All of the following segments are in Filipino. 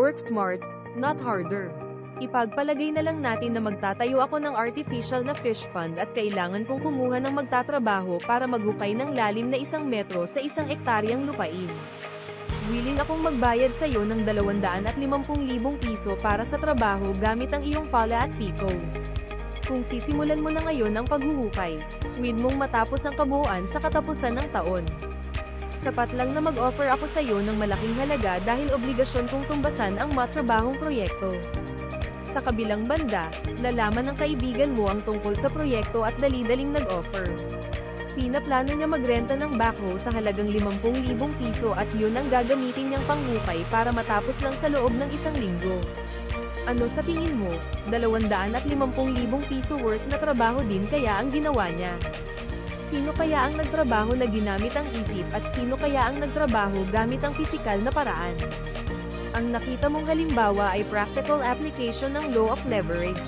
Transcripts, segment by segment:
Work smart, not harder. Ipagpalagay na lang natin na magtatayo ako ng artificial na fish pond at kailangan kong kumuha ng magtatrabaho para maghukay ng lalim na 1 metro sa 1 ektaryang lupain. Willing akong magbayad sa iyo ng 250,000 piso para sa trabaho gamit ang iyong pala at piko. Kung sisimulan mo na ngayon ang paghuhukay, swed mong matapos ang kabuuan sa katapusan ng taon. Sapat lang na mag-offer ako sa iyo ng malaking halaga dahil obligasyon kong tumbasan ang matrabahong proyekto. Sa kabilang banda, nalaman ng kaibigan mo ang tungkol sa proyekto at dali-daling nag-offer. Pinaplano niya magrenta ng backhoe sa halagang 50,000 piso at yun ang gagamitin niyang panghukay para matapos lang sa loob ng 1 linggo. Ano sa tingin mo, 250,000 piso worth na trabaho din kaya ang ginawa niya? Sino kaya ang nagtrabaho na ginamit ang isip at sino kaya ang nagtrabaho gamit ang pisikal na paraan? Ang nakita mong halimbawa ay practical application ng law of leverage.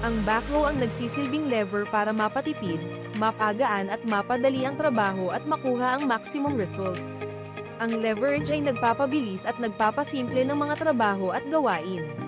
Ang backhoe ang nagsisilbing lever para mapatipid, mapagaan at mapadali ang trabaho at makuha ang maximum result. Ang leverage ay nagpapabilis at nagpapasimple ng mga trabaho at gawain.